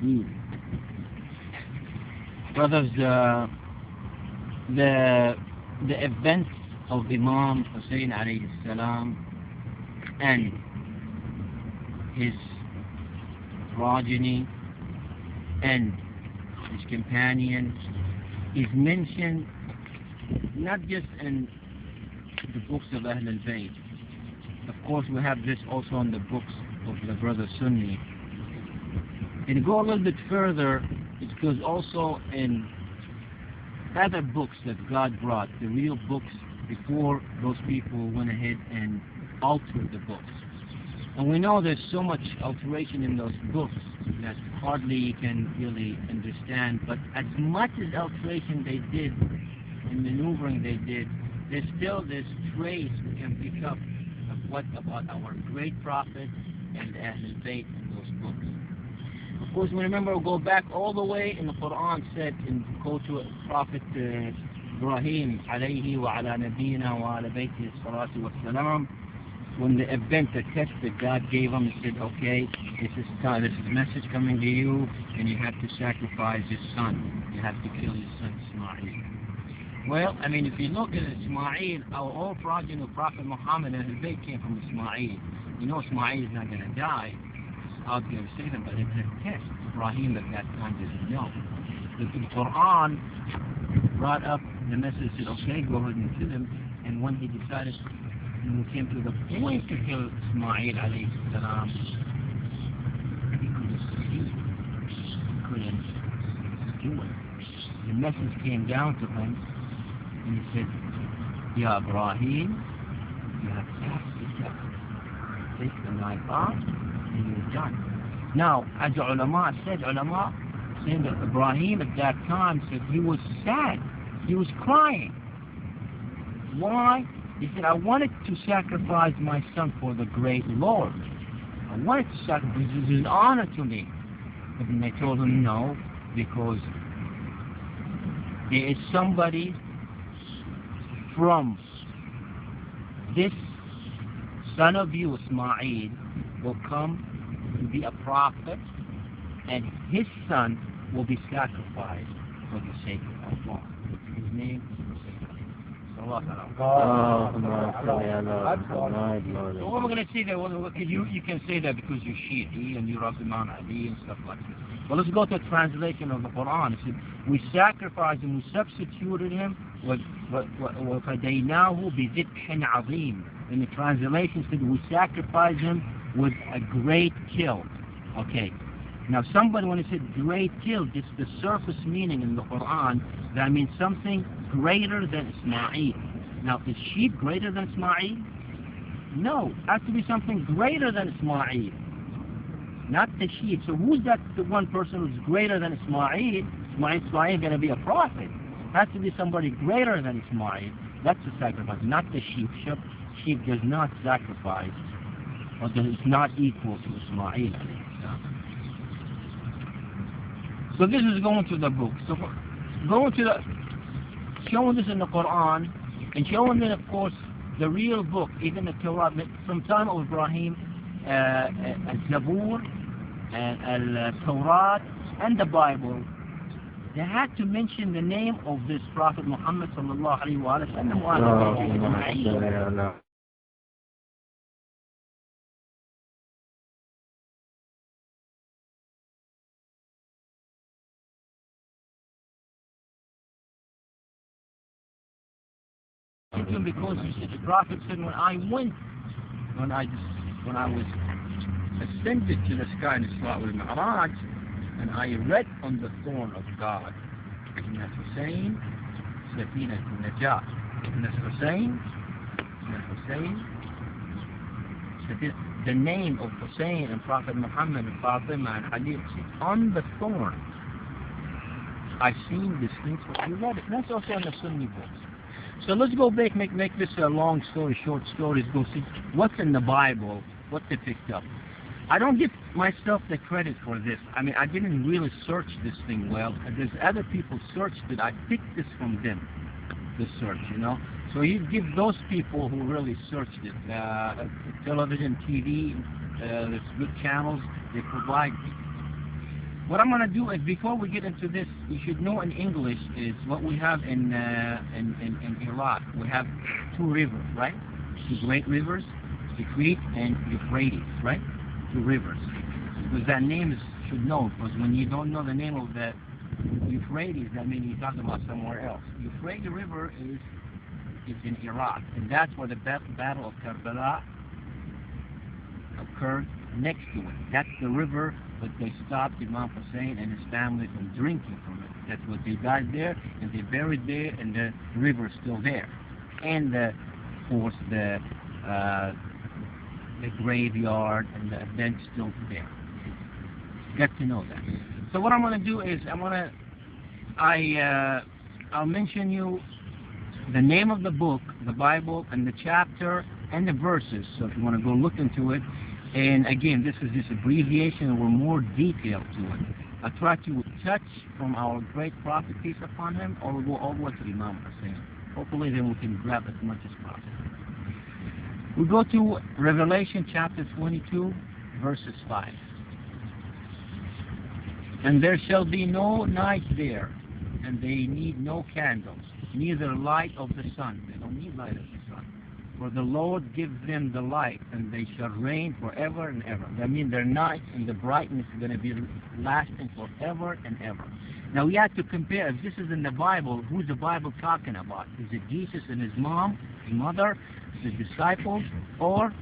Mm. Brothers, the events of Imam Hussein alayhi salam and his progeny and his companions is mentioned not just in the books of Ahlul Bayt. Of course, we have this also in the books of the brother Sunni. And to go a little bit further, it goes also in other books that God brought, the real books, before those people went ahead and altered the books. And we know there's so much alteration in those books that hardly you can really understand. But as much as alteration they did and maneuvering they did, there's still this trace we can pick up of what about our great prophet and Ahlul Bayt in those books. Of course, we remember, we'll go back all the way in the Quran said, in go to Prophet Ibrahim alayhi wa ala nabiyina wa ala bayti salatu wa salam, when the event, the test that God gave him, he said, okay, this is a message coming to you, and you have to sacrifice your son. You have to kill your son Ismail. Well, I mean, if you look at Ismail, our whole progeny of Prophet Muhammad and his Bayt came from Ismail. You know Ismail is not going to die. Out there say them, but it's a test. Ibrahim at that time doesn't know. The Quran brought up the message, said, okay, go ahead and kill him. And when he decided, when he came to the point to kill Ismail alayhi salam, he couldn't do it. The message came down to him, and he said, Ya Ibrahim, you have passed the test. Take the knife off, and you're done. Now, as the ulama said, saying that Ibrahim at that time said he was sad. He was crying. Why? He said, I wanted to sacrifice my son for the great Lord. I wanted to sacrifice. This is an honor to me. But then they told him no, because there is somebody from this son of you, Ismail, will come to be a prophet, and his son will be sacrificed for the sake of Allah. His name is so what we're going to say that, well, you can say that because you're Shi'i and you're Imam Ali and stuff like that. Well, let's go to a translation of the Quran. It said, we sacrificed and we substituted him with فَدَيْنَاهُ بِذِبْحٍ عَظِيمٍ. In the translation, it said, we sacrificed him with a great kill. Okay. Now somebody, when it said great kill, just the surface meaning in the Quran, that means something greater than Ismail. Now, is sheep greater than Ismail? No, it has to be something greater than Ismail, not the sheep. So who's that the one person who's greater than Ismail? Ismail is going to be a prophet. It has to be somebody greater than Ismail. That's the sacrifice, not the sheep. Sheep does not sacrifice, or is not equal to Ismail. So this is going to the book. So going to the, showing this in the Quran, and showing that, of course, the real book, even the Torah, from time of Ibrahim, Al-Zabur, and Al-Torah, and the Bible, they had to mention the name of this Prophet Muhammad sallallahu alaihi wa sallam. Because the Prophet said, when I was ascended to the sky in Isra wal Mi'raj, and I read on the throne of God, and that's Hussein, Safina al-Najah, and that's Hussein, the name of Hussein and Prophet Muhammad and Fatima and Ali on the throne. I've seen these things, but you read it. And that's also in the Sunni books. So let's go back, make this a long story, short story. Let's go see what's in the Bible, what they picked up. I don't give myself the credit for this. I mean, I didn't really search this thing well. There's other people searched it. I picked this from them, the search, you know. So you give those people who really searched it, television, TV, there's good channels, they provide. What I'm going to do is, before we get into this, you should know in English is what we have in Iraq. We have two rivers, right? Two great rivers, Euphrates and Euphrates, right? Two rivers. Because that name should know, because when you don't know the name of the Euphrates, that means you're talking about somewhere else. Euphrates River is in Iraq, and that's where the Battle of Karbala occurred next to it. That's the river that they stopped Imam Hussein and his family from drinking from it. That's what they died there, and they buried there, and the river is still there. And of course the graveyard and the bench still there. Get to know that. So what I'm going to do is I'll mention you the name of the book, the Bible, and the chapter and the verses. So if you want to go look into it, and again, this is just abbreviation or more detail to it. I try to touch from our great prophet, peace upon him, or we'll go all the way to Imam Hussein. Hopefully then we can grab as much as possible. We go to Revelation chapter 22, verses 5. And there shall be no night there, and they need no candles, neither light of the sun. They don't need light of the sun. For the Lord gives them the light, and they shall reign forever and ever. That means their night and the brightness is going to be lasting forever and ever. Now we have to compare, if this is in the Bible, who's the Bible talking about? Is it Jesus and his mom, his mother, his disciples, or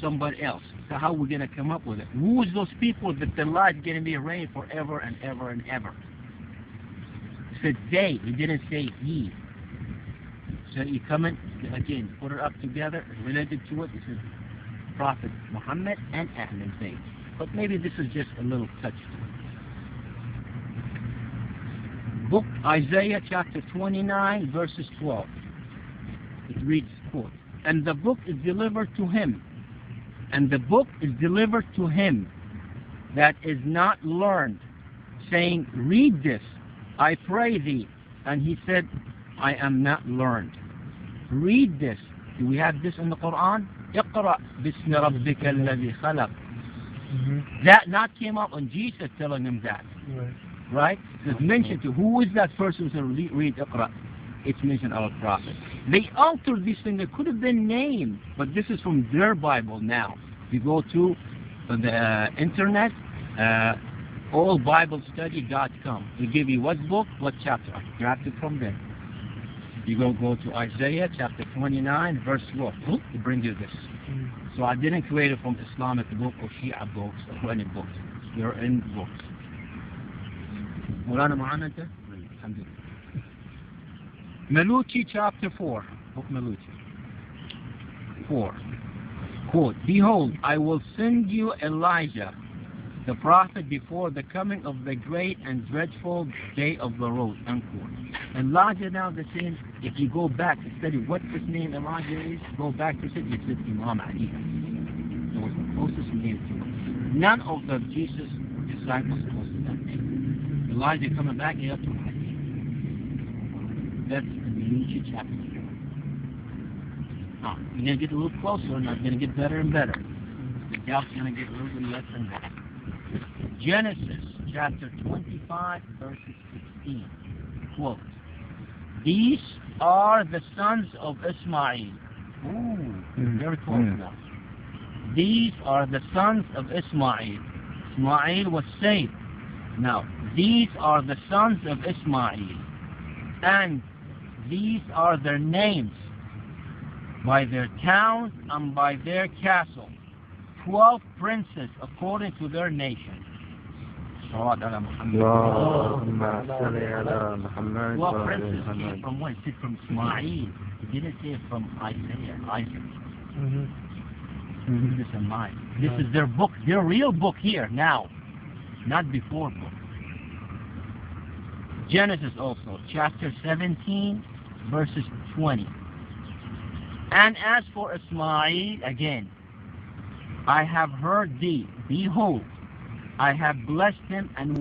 somebody else? So how are we going to come up with it? Who is those people that the light is going to be reigned forever and ever and ever? It said they, it didn't say he. So you come in, again, put it up together, related to it, this is Prophet Muhammad and Ahlul Bayt. But maybe this is just a little touch to it. Book Isaiah chapter 29, verses 12. It reads, quote, and the book is delivered to him, and the book is delivered to him that is not learned, saying, read this, I pray thee. And he said, I am not learned. Read this. Do we have this in the Quran? اقرأ باسم ربك الذي خلق. That not came up on Jesus telling him that. Right? It's mentioned to who is that person who read Iqra? It's mentioned our prophet. They altered these things that could have been named, but this is from their Bible now. You go to the internet, allbiblestudy.com. They give you what book, what chapter. I grabbed it from there. You go to Isaiah chapter 29, verse 12. It brings you this. So I didn't create it from Islamic book or Shia books or any books. They're in books. مولانا معانا انت؟ الحمد لله. Maluki chapter 4. Book Maluki. 4. Quote, behold, I will send you Elijah, the prophet, before the coming of the great and dreadful day of the Lord. Unquote. Elijah now, the same, if you go back to study what this name Elijah is, go back to it, it's Imam Ali. It was the closest name to it. None of the Jesus disciples was that name. Elijah coming back, he up to Ali. That's in the Lucia chapter 4. Now, you're going to get a little closer, and it's going to get better and better. The doubt's going to get a little bit less and less. Genesis chapter 25, verses 16. Quote, these are the sons of Ismail. Ooh, very close now. These are the sons of Ismail. Ismail was saved. Now, these are the sons of Ismail. And these are their names, by their towns and by their castle. 12 princes according to their nation. 12 princes came from when? It said from Ismail. It didn't say from Isaiah, Isaac. This is mine. This is their book, their real book here now, not before book. Genesis also, chapter 17, verses 20. And as for Ismail, again, I have heard thee. Behold, I have blessed him and